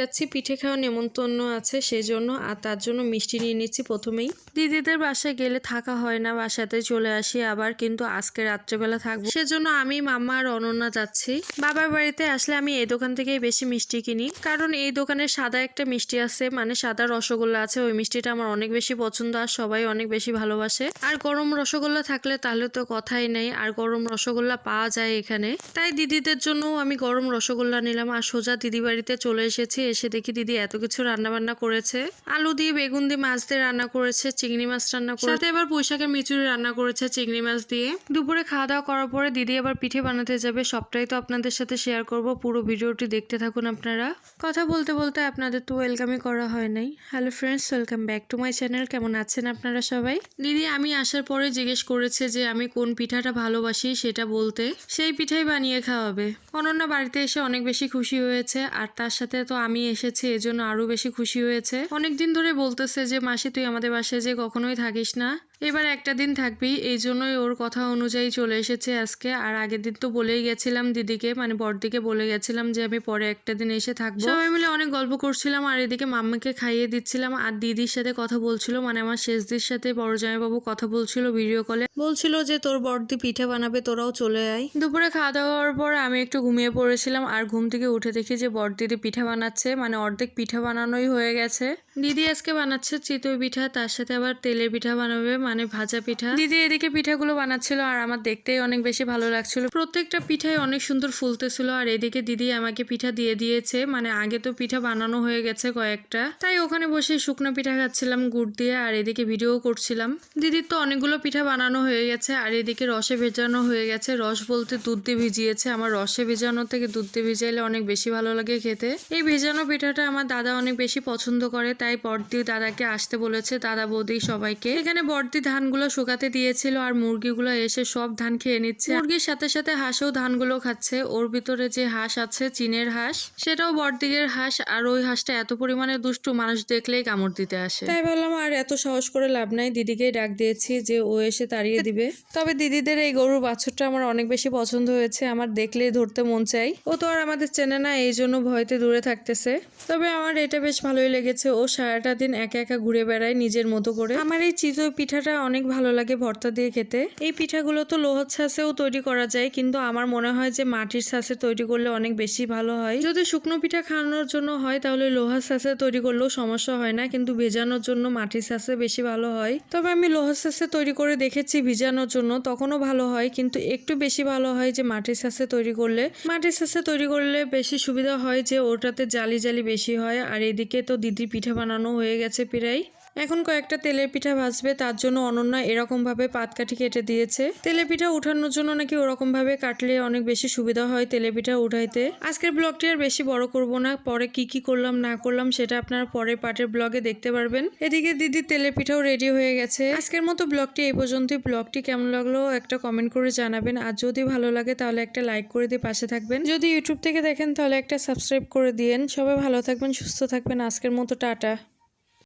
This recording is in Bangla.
যাচ্ছি, পিঠে খাওয়া নেমন্তন্ন আছে সেজন্য, আর তার জন্য মিষ্টি নিয়ে নিচ্ছি প্রথমেই। দিদিদের বাসায় গেলে থাকা হয় না, বাসাতে চলে আসি আবার, কিন্তু আজকে রাত্রেবেলা থাকবো সেজন্য আমি, মাম্মা আর অনন্যা যাচ্ছি। বাবার বাড়িতে আসলে আমি এই দোকান থেকেই বেশি মিষ্টি কিনি, কারণ এই দোকানে সাদা একটা মিষ্টি আছে, মানে সাদা রসগোল্লা আছে, ওই মিষ্টিটা আমার অনেক বেশি পছন্দ আর সবাই অনেক বেশি ভালোবাসে। আর গরম রসগোল্লা থাকলে তাহলে তো কথাই নেই, আর গরম রসগোল্লা পাওয়া যায় এখানে, তাই দিদিদের জন্য আমি গরম রসগোল্লা নিলাম আর সোজা দিদি বাড়িতে চলে এসেছি। এসে দেখি দিদি এত কিছু রান্না বান্না করেছে, আলু দিয়ে বেগুন দিয়ে মাছ দিয়ে রান্না করেছে, চিংড়ি মাছ রান্না করেছে, সাথে আবার পুঁইশাকের মিচুরি রান্না করেছে চিংড়ি মাছ দিয়ে। দুপুরে খাওয়া দাওয়া করার পরে দিদি আবার পিঠে বানাতে যাবে, সবটাই তো আপনাদের সাথে শেয়ার করব, পুরো ভিডিওটি দেখতে থাকুন আপনারা। কথা বলতে বলতে আপনাদের তো ওয়েলকামই করা হয় নাই। Hello friends, welcome back to my channel. কেমন আছেন আপনারা সবাই? দিদি আমি আসার পরে জিজ্ঞেস করেছে যে আমি কোন পিঠাটা ভালোবাসি সেটা বলতে, সেই পিঠাই বানিয়ে খাওয়াবে। অনন্যা বাড়িতে এসে অনেক বেশি খুশি হয়েছে, আর তার সাথে তো আমি এসেছি এজন্য আরো বেশি খুশি হয়েছে। অনেকদিন ধরে বলতেছে যে মাসি তুই আমাদের বাসায় যে কখনোই থাকিস না, এবার একটা দিন থাকবি, এই জন্যই ওর কথা অনুযায়ী চলে এসেছে আজকে। আর আগের দিন তো বলেই গেছিলাম দিদিকে, মানে বড়দিকে বলে গেছিলাম যে আমি পরে একটা দিন এসে থাকবো। সবাই মিলে অনেক গল্প করছিলাম আর এদিকে মাম্মাকে খাইয়ে দিচ্ছিলাম, আর দিদির সাথে কথা বলছিল, মানে আমার শেষদির সাথে বড় জামাইবাবু কথা বলছিল ভিডিও কলে, বলছিল যে তোর বড়দি পিঠে বানাবে, তোরাও চলে আয়। দুপুরে খাওয়া দাওয়ার পর আমি একটু ঘুমিয়ে পড়েছিলাম, আর ঘুম থেকে উঠে দেখি যে বড়দিদি পিঠা বানাচ্ছে, মানে অর্ধেক পিঠা বানানোই হয়ে গেছে। দিদি আজকে বানাচ্ছে চিতই পিঠা, তার সাথে আবার তেলের পিঠা বানাবে, মানে ভাজা পিঠা। দিদি এদিকে পিঠাগুলো বানাচ্ছিল আর আমার দেখতেই অনেক বেশি ভালো লাগছিল, প্রত্যেকটা পিঠাই অনেক সুন্দর ফুলতেছিল। আর এদিকে দিদি আমাকে পিঠা দিয়ে দিয়েছে, মানে আগে তো পিঠা বানানো হয়ে গেছে কয়েকটা, তাই ওখানে বসে শুকনো পিঠা খাচ্ছিলাম গুড় দিয়ে, আর এদিকে ভিডিও করছিলাম। দিদির তো অনেকগুলো পিঠা বানানো হয়ে গেছে, আর এদিকে রসে ভেজানো হয়ে গেছে। রস বলতে দুধ দিয়ে ভিজিয়েছে, আমার রসে ভেজানো থেকে দুধ দিয়ে ভিজাইলে অনেক বেশি ভালো লাগে খেতে। এই ভেজানো পিঠাটা আমার দাদা অনেক বেশি পছন্দ করে, তাই বড়দি দাদাকে আসতে বলেছে, দাদা বৌদি সবাইকে। এখানে বড়দি ধানগুলো শুকাতে দিয়েছিল, আর মুরগিগুলো এসে সব ধান খেয়ে নিচ্ছে। মুরগির সাথে সাথে হাঁসও ধানগুলো খাচ্ছে। ওর ভিতরে যে হাঁস আছে, চীনের হাঁস, সেটাও বড়দিগের হাঁস, আর ওই হাঁসটা এত পরিমাণে দুষ্টু, মানুষ দেখলেই কামড় দিতে আসে। তাই বললাম আর এত সাহস করে লাভ নাই, দিদিকেই ডাক দিয়েছি যে ও এসে তাড়িয়ে দিবে। তবে দিদিদের এই গরুর বাছুরটা আমার অনেক বেশি পছন্দ হয়েছে, আমার দেখলেই ধরতে মন চাই। ও তো আর আমাদের চেনে না, এই জন্য ভয়তে দূরে থাকতেছে। তবে আমার এটা বেশ ভালোই লেগেছে, ও সারাটা দিন একা একা ঘুরে বেড়ায় নিজের মতো করে। আমার এই চিতই পিঠাটা অনেক ভালো লাগে ভর্তা দিয়ে খেতে। এই পিঠাগুলো তো লোহার ছাঁচেও তৈরি করা যায়, কিন্তু আমার মনে হয় যে মাটির ছাঁচে তৈরি করলে অনেক বেশি ভালো হয়। যদি শুকনো পিঠা খাওয়ানোর জন্য হয় তাহলে লোহার ছাঁচে তৈরি করলেও সমস্যা হয় না, কিন্তু ভেজানোর জন্য মাটির ছাঁচে বেশি ভালো হয়। তবে আমি লোহার ছাঁচে তৈরি করে দেখেছি ভিজানোর জন্য, তখনও ভালো হয়, কিন্তু একটু বেশি ভালো হয় যে মাটির ছাঁচে তৈরি করলে। মাটির ছাঁচে তৈরি করলে বেশি সুবিধা হয় যে ওটাতে জালি জালি বেশি হয়। আর এদিকে তো দিদি পিঠা বানানো হয়ে গেছে প্রায়, এখন কয়েকটা তেলের পিঠা ভাজবে, তার জন্য অনন্যা এরকম ভাবে পাতকাঠি কেটে দিয়েছে। তেলের পিঠা উঠানোর জন্য নাকি ওরকম ভাবে কাটলে অনেক বেশি সুবিধা হয় তেলের পিঠা উঠাইতে। আজকের ব্লগটি আর বেশি বড় করব না, পরে কি কি করলাম না করলাম সেটা আপনারা পরের পার্টের ব্লগে দেখতে পারবেন। এদিকে দিদি তেলের পিঠাও রেডি হয়ে গেছে। আজকের মতো ব্লগটি এই পর্যন্তই। ব্লগটি কেমন লাগলো একটা কমেন্ট করে জানাবেন, আর যদি ভালো লাগে তাহলে একটা লাইক করে দিয়ে পাশে থাকবেন। যদি ইউটিউব থেকে দেখেন তাহলে একটা সাবস্ক্রাইব করে দিয়েন। সবাই ভালো থাকবেন, সুস্থ থাকবেন। আজকের মতো টাটা।